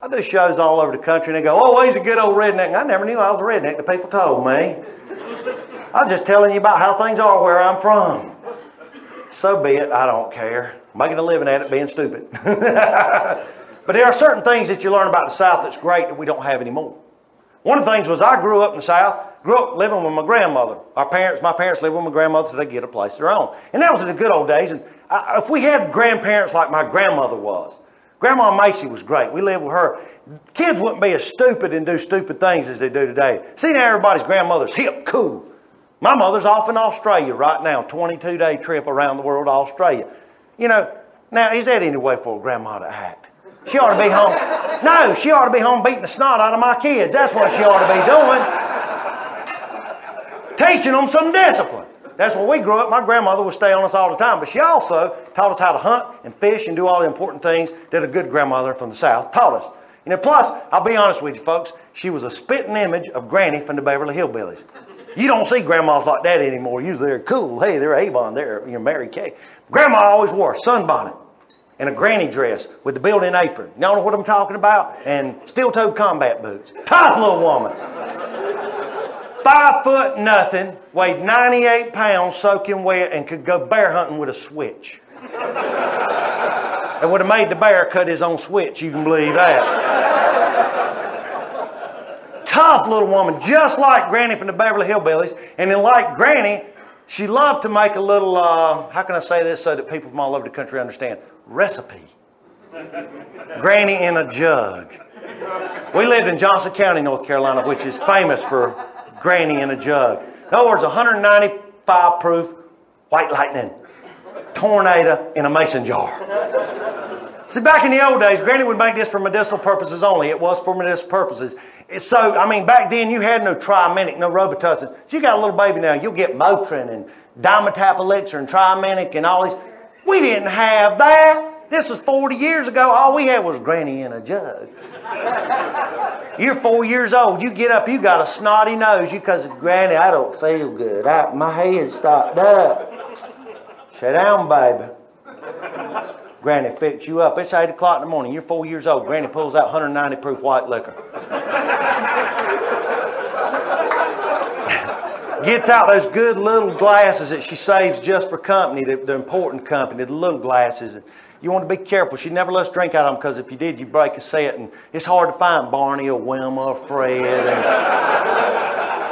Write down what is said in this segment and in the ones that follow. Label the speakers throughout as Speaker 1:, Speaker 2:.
Speaker 1: I do shows all over the country, and they go, oh, he's a good old redneck. And I never knew I was a redneck. The people told me. I was just telling you about how things are where I'm from. So be it. I don't care. I'm making a living at it being stupid. But there are certain things that you learn about the South that's great that we don't have anymore. One of the things was I grew up in the South, grew up living with my grandmother. My parents lived with my grandmother so they get a place of their own. And that was in the good old days. And if we had grandparents like my grandmother was, Grandma Macy was great. We lived with her. Kids wouldn't be as stupid and do stupid things as they do today. See, now everybody's grandmother's hip, cool. My mother's off in Australia right now, 22-day trip around the world to Australia. You know, now is that any way for a grandma to act? She ought to be home. No, she ought to be home beating the snot out of my kids. That's what she ought to be doing. Teaching them some discipline. That's when we grew up. My grandmother would stay on us all the time. But she also taught us how to hunt and fish and do all the important things that a good grandmother from the South taught us. And plus, I'll be honest with you folks, she was a spitting image of Granny from the Beverly Hillbillies. You don't see grandmas like that anymore. Usually they're cool. Hey, they're Avon. They're Mary Kay. Grandma always wore a sunbonnet and a granny dress with the built-in apron. Y'all know what I'm talking about? And steel-toed combat boots. Tough little woman. 5 foot nothing, weighed 98 pounds soaking wet, and could go bear hunting with a switch. It would have made the bear cut his own switch, you can believe that. Tough little woman, just like Granny from the Beverly Hillbillies. And then like Granny, she loved to make a little, how can I say this so that people from all over the country understand? Recipe. Granny in a jug. We lived in Johnson County, North Carolina, which is famous for Granny in a jug. In other words, 195 proof white lightning tornado in a mason jar. See, back in the old days, Granny would make this for medicinal purposes only. It was for medicinal purposes. So, I mean, back then you had no Trimenic, no Robitussin. So you got a little baby now, you'll get Motrin and Dimetapp Elixir and Trimenic and all these. We didn't have that. This was 40 years ago. All we had was Granny in a jug. You're 4 years old. You get up, you got a snotty nose. You because Granny, I don't feel good. My head stopped up. Sit down, baby. Granny fix you up. It's 8 o'clock in the morning. You're 4 years old. Granny pulls out 190 proof white liquor. Gets out those good little glasses that she saves just for company, the important company, the little glasses. You want to be careful. She never lets us drink out of them because if you did, you break a set. And it's hard to find Barney or Wilma or Fred. And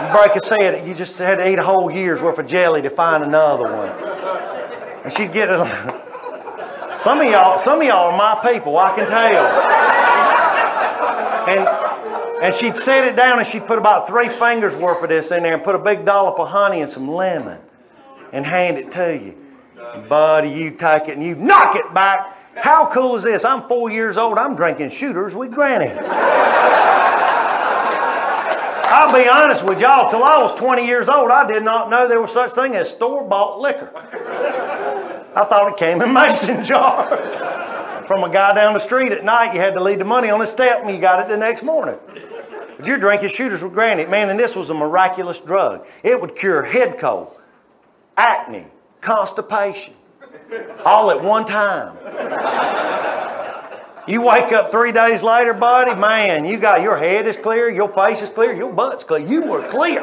Speaker 1: you break a set, you just had to eat a whole year's worth of jelly to find another one. And she'd get it. Some of y'all are my people, I can tell. And she'd set it down and she'd put about 3 fingers worth of this in there and put a big dollop of honey and some lemon and hand it to you. And buddy, you take it and you knock it back. How cool is this? I'm 4 years old. I'm drinking shooters with Granny. I'll be honest with y'all. Till I was 20 years old, I did not know there was such thing as store-bought liquor. I thought it came in mason jars. From a guy down the street at night, you had to leave the money on the step and you got it the next morning. But you're drinking shooters with Granny. Man, and this was a miraculous drug. It would cure head cold, acne, constipation, all at one time. You wake up 3 days later, buddy, man, your head is clear, your face is clear, your butt's clear. You were clear.